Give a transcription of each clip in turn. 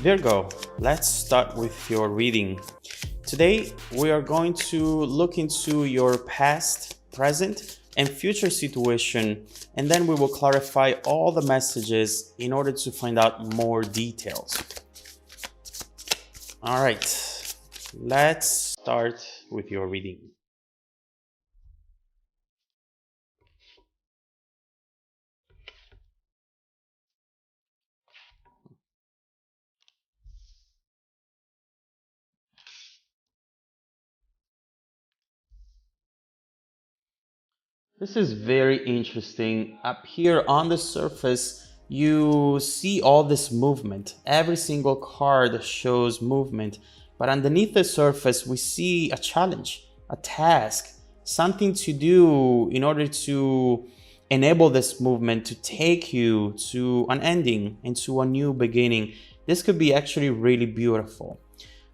Virgo, let's start with your reading. Today, we are going to look into your past, present, and future situation, and then we will clarify all the messages in order to find out more details. All right, let's start with your reading. This is very interesting. Up here on the surface, you see all this movement. Every single card shows movement. But underneath the surface, we see a challenge, a task, something to do in order to enable this movement to take you to an ending and to a new beginning. This could be actually really beautiful.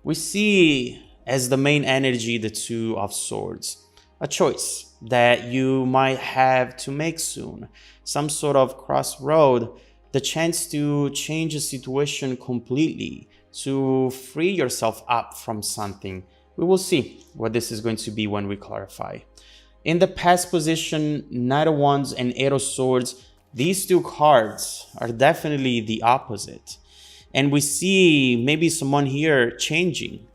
We see as the main energy the Two of Swords, a choice that you might have to make soon, some sort of crossroad, the chance to change a situation completely, to free yourself up from something. We will see what this is going to be when we clarify. In the past position, Knight of Wands and Eight of Swords, these two cards are definitely the opposite. And we see maybe someone here changing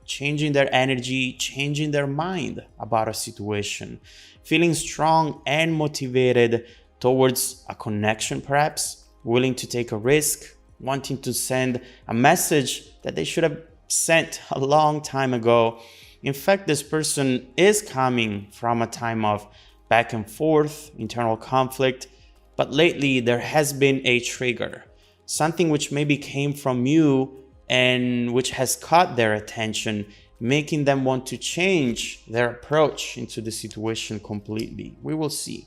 their energy, changing their mind about a situation, feeling strong and motivated towards a connection perhaps, willing to take a risk, wanting to send a message that they should have sent a long time ago. In fact, this person is coming from a time of back and forth, internal conflict, but lately there has been a trigger, something which maybe came from you and which has caught their attention, making them want to change their approach into the situation completely. We will see.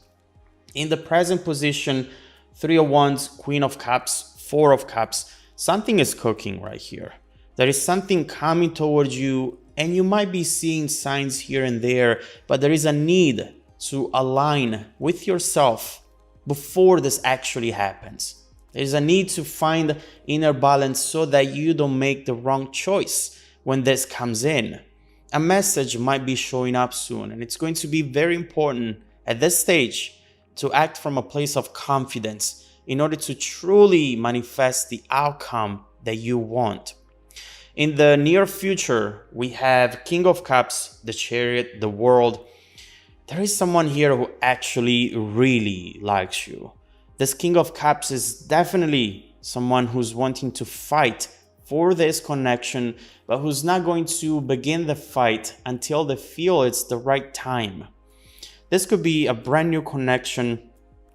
In the present position, Three of Wands, Queen of Cups, Four of Cups, something is cooking right here. There is something coming towards you, and you might be seeing signs here and there, but there is a need to align with yourself before this actually happens. There's a need to find inner balance so that you don't make the wrong choice when this comes in. A message might be showing up soon, and it's going to be very important at this stage to act from a place of confidence in order to truly manifest the outcome that you want. In the near future, we have King of Cups, the Chariot, the World. There is someone here who actually really likes you. This King of Cups is definitely someone who's wanting to fight for this connection, but who's not going to begin the fight until they feel it's the right time. This could be a brand new connection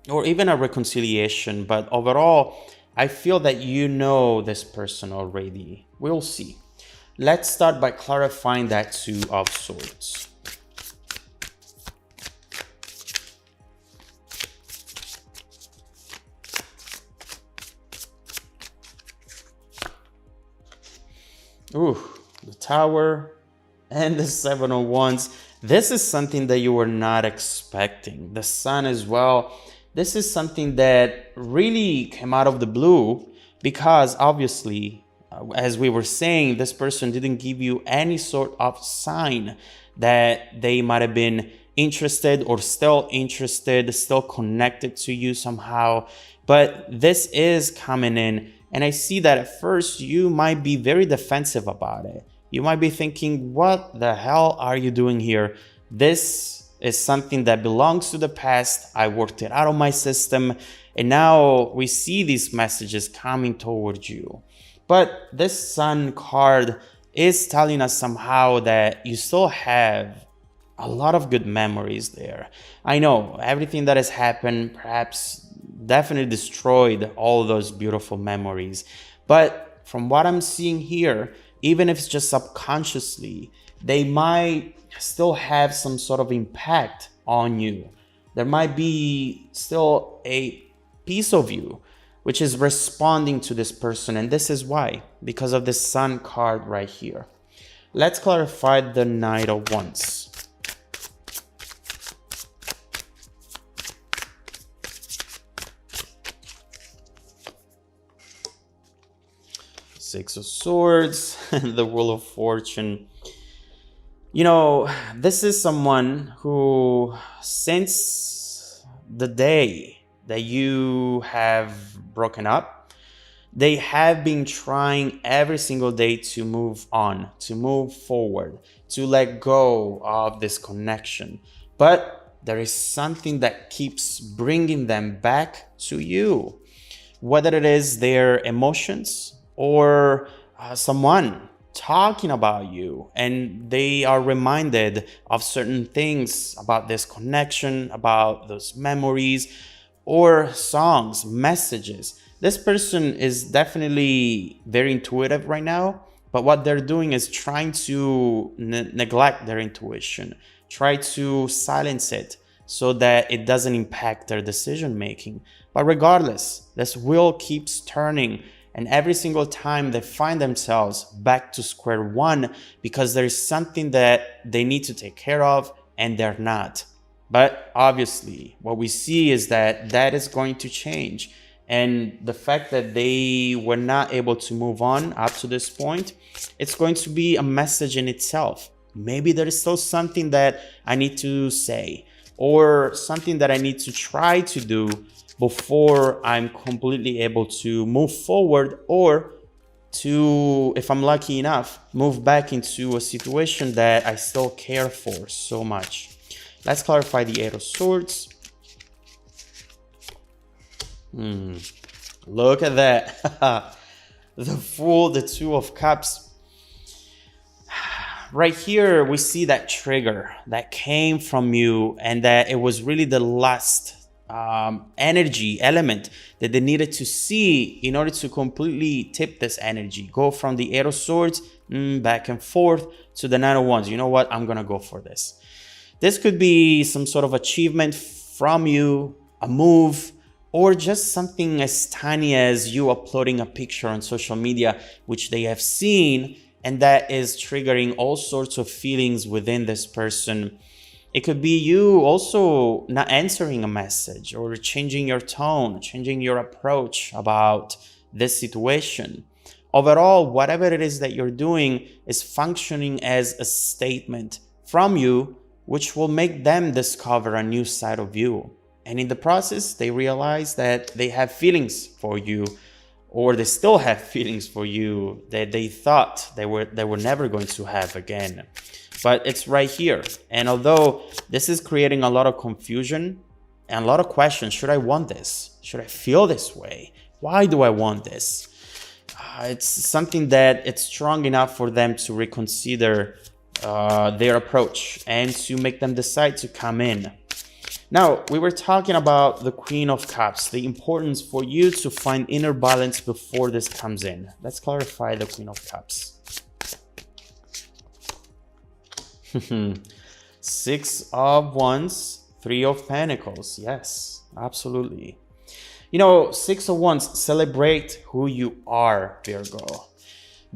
or even a reconciliation, but overall, I feel that you know this person already. We'll see. Let's start by clarifying that Two of Swords. Ooh, the Tower and the Seven of Wands. This is something that you were not expecting. The Sun as well. This is something that really came out of the blue because obviously, as we were saying, this person didn't give you any sort of sign that they might have been interested or still interested, still connected to you somehow. But this is coming in. And I see that at first you might be very defensive about it. You might be thinking, what the hell are you doing here? This is something that belongs to the past. I worked it out of my system. And now we see these messages coming towards you. But this Sun card is telling us somehow that you still have a lot of good memories there. I know everything that has happened perhaps definitely destroyed all those beautiful memories. But from what I'm seeing here, even if it's just subconsciously, they might still have some sort of impact on you. There might be still a piece of you which is responding to this person. And this is why, because of the Sun card right here. Let's clarify the Knight of Wands. Six of Swords, the Wheel of Fortune. You know, this is someone who, since the day that you have broken up, they have been trying every single day to move on, to move forward, to let go of this connection. But there is something that keeps bringing them back to you, whether it is their emotions or someone talking about you, and they are reminded of certain things about this connection, about those memories, or songs, messages. This person is definitely very intuitive right now, but what they're doing is trying to neglect their intuition, try to silence it so that it doesn't impact their decision making. But regardless, this wheel keeps turning, and every single time they find themselves back to square one because there is something that they need to take care of and they're not. But obviously, what we see is that that is going to change. And the fact that they were not able to move on up to this point, it's going to be a message in itself. Maybe there is still something that I need to say, or something that I need to try to do before I'm completely able to move forward, or to, if I'm lucky enough, move back into a situation that I still care for so much. Let's clarify the Eight of Swords. Look at that. The Fool, the Two of Cups. Right here, we see that trigger that came from you, and that it was really the last energy element that they needed to see in order to completely tip this energy. Go from the Eight of Swords back and forth to the Nine of Wands. You know what? I'm gonna go for this. This could be some sort of achievement from you, a move, or just something as tiny as you uploading a picture on social media, which they have seen, and that is triggering all sorts of feelings within this person. It could be you also not answering a message, or changing your tone, changing your approach about this situation. Overall, whatever it is that you're doing is functioning as a statement from you, which will make them discover a new side of you. And in the process, they realize that they have feelings for you, or they still have feelings for you that they thought they were never going to have again. But it's right here. And although this is creating a lot of confusion and a lot of questions, should I want this? Should I feel this way? Why do I want this? It's something that it's strong enough for them to reconsider their approach and to make them decide to come in. Now, we were talking about the Queen of Cups, the importance for you to find inner balance before this comes in. Let's clarify the Queen of Cups. Six of Wands, Three of Pentacles. Yes, absolutely. You know, Six of Wands, celebrate who you are, Virgo.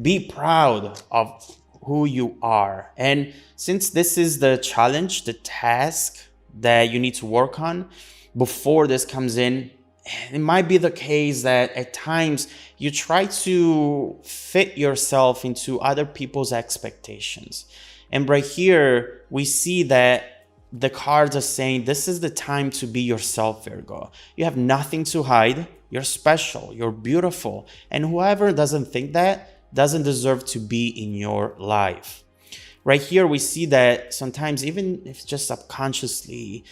Be proud of who you are. And since this is the challenge, the task that you need to work on before this comes in, it might be the case that at times you try to fit yourself into other people's expectations. And right here, we see that the cards are saying this is the time to be yourself, Virgo. You have nothing to hide. You're special. You're beautiful. And whoever doesn't think that doesn't deserve to be in your life. Right here, we see that sometimes, even if just subconsciously,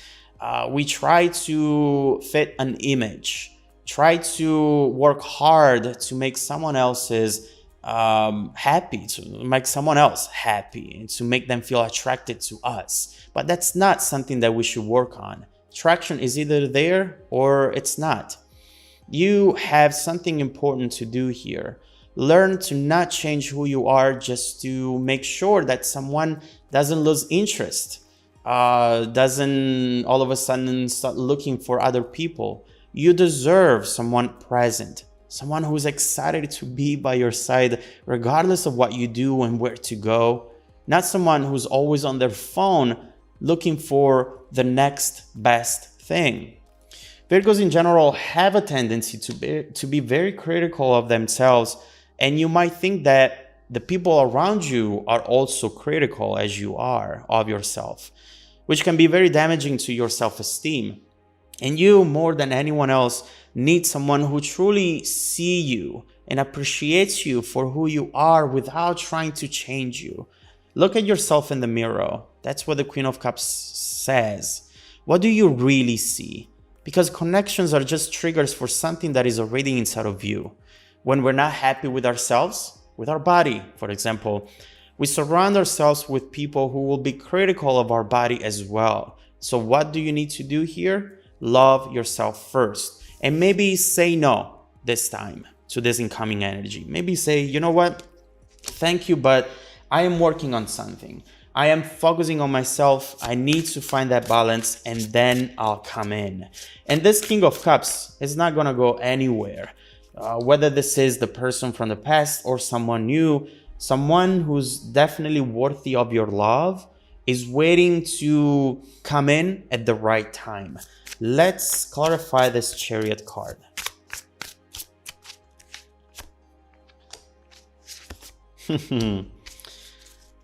we try to fit an image, try to work hard to make someone else's happy, to make someone else happy, and to make them feel attracted to us. But that's not something that we should work on. Attraction is either there or it's not. You have something important to do here. Learn to not change who you are just to make sure that someone doesn't lose interest, doesn't all of a sudden start looking for other people. You deserve someone present, someone who's excited to be by your side regardless of what you do and where to go. Not someone who's always on their phone looking for the next best thing. Virgos in general have a tendency to be very critical of themselves And you might think that the people around you are also critical as you are of yourself, which can be very damaging to your self-esteem. And you, more than anyone else, need someone who truly sees you and appreciates you for who you are without trying to change you. Look at yourself in the mirror. That's what the Queen of Cups says. What do you really see? Because connections are just triggers for something that is already inside of you. When we're not happy with ourselves, with our body, for example, we surround ourselves with people who will be critical of our body as well. So what do you need to do here? Love yourself first. And maybe say no this time to this incoming energy. Maybe say, you know what? Thank you, but I am working on something. I am focusing on myself. I need to find that balance, and then I'll come in. And this King of Cups is not going to go anywhere. Whether this is the person from the past or someone new, someone who's definitely worthy of your love is waiting to come in at the right time. Let's clarify this Chariot card.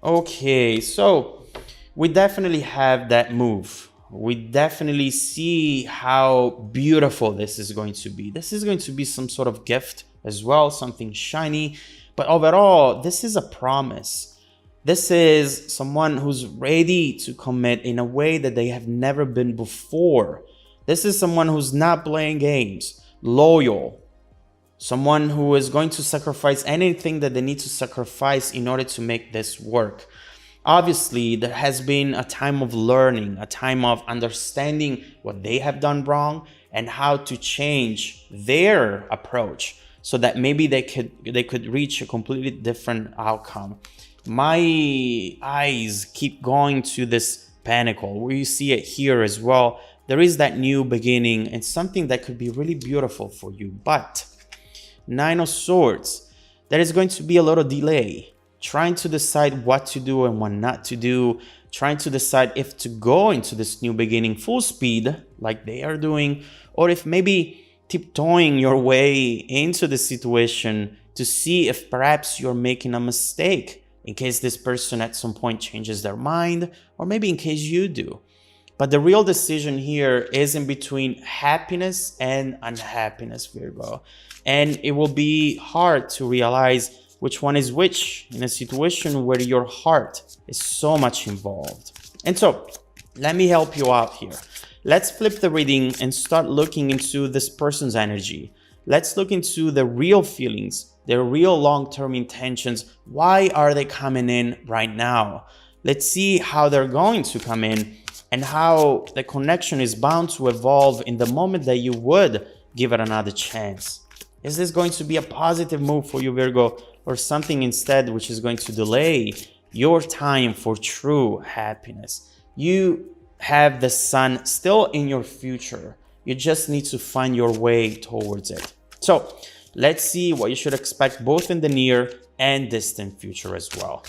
Okay, so we definitely have that move. We definitely see how beautiful this is going to be. This is going to be some sort of gift as well, something shiny. But overall, this is a promise. This is someone who's ready to commit in a way that they have never been before. This is someone who's not playing games, loyal. Someone who is going to sacrifice anything that they need to sacrifice in order to make this work. Obviously, there has been a time of learning, a time of understanding what they have done wrong and how to change their approach so that maybe they could reach a completely different outcome. My eyes keep going to this pentacle. We see it here as well. There is that new beginning and something that could be really beautiful for you. But Nine of Swords, there is going to be a little delay. Trying to decide what to do and what not to do, trying to decide if to go into this new beginning full speed like they are doing, or if maybe tiptoeing your way into the situation to see if perhaps you're making a mistake in case this person at some point changes their mind, or maybe in case you do. But the real decision here is in between happiness and unhappiness, Virgo. And it will be hard to realize which one is which in a situation where your heart is so much involved. And so, let me help you out here. Let's flip the reading and start looking into this person's energy. Let's look into the real feelings, their real long-term intentions. Why are they coming in right now? Let's see how they're going to come in and how the connection is bound to evolve in the moment that you would give it another chance. Is this going to be a positive move for you, Virgo, or something instead which is going to delay your time for true happiness? You have the sun still in your future. You just need to find your way towards it. So let's see what you should expect both in the near and distant future as well.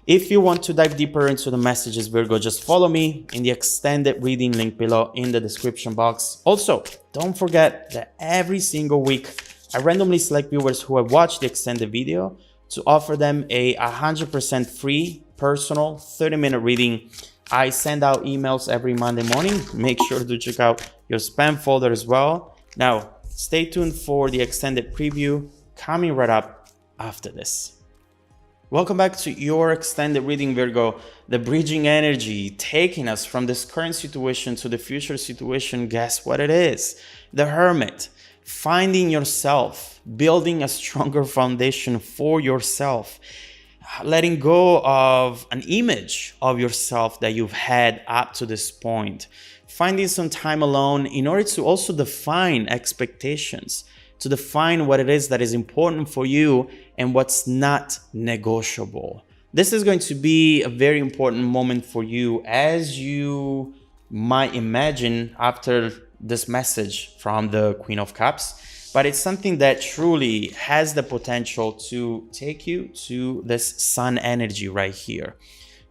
If you want to dive deeper into the messages, Virgo, just follow me in the extended reading link below in the description box. Also, don't forget that every single week, I randomly select viewers who have watched the extended video to offer them a 100% free, personal, 30-minute reading. I send out emails every Monday morning. Make sure to check out your spam folder as well. Now, stay tuned for the extended preview coming right up after this. Welcome back to your extended reading, Virgo. The bridging energy taking us from this current situation to the future situation. Guess what it is? The Hermit. Finding yourself, building a stronger foundation for yourself, letting go of an image of yourself that you've had up to this point, finding some time alone in order to also define expectations, to define what it is that is important for you and what's not negotiable. This is going to be a very important moment for you, as you might imagine after this message from the Queen of Cups, but it's something that truly has the potential to take you to this sun energy right here.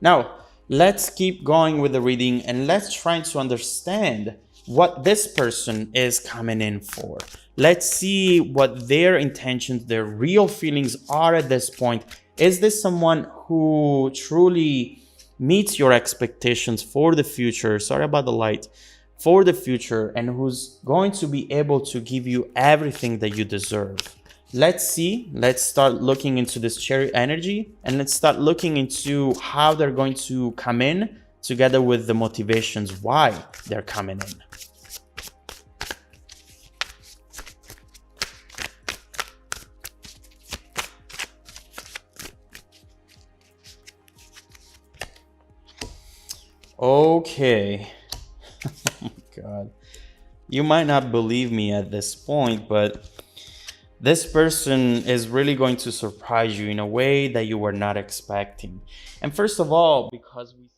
Now, let's keep going with the reading and let's try to understand what this person is coming in for. Let's see what their intentions, their real feelings are at this point. Is this someone who truly meets your expectations for the future? Sorry about the light. For the future, and who's going to be able to give you everything that you deserve. Let's see. Let's start looking into this cherry energy, and let's start looking into how they're going to come in together with the motivations why they're coming in. Okay. Oh my God. You might not believe me at this point, but this person is really going to surprise you in a way that you were not expecting. And first of all, because we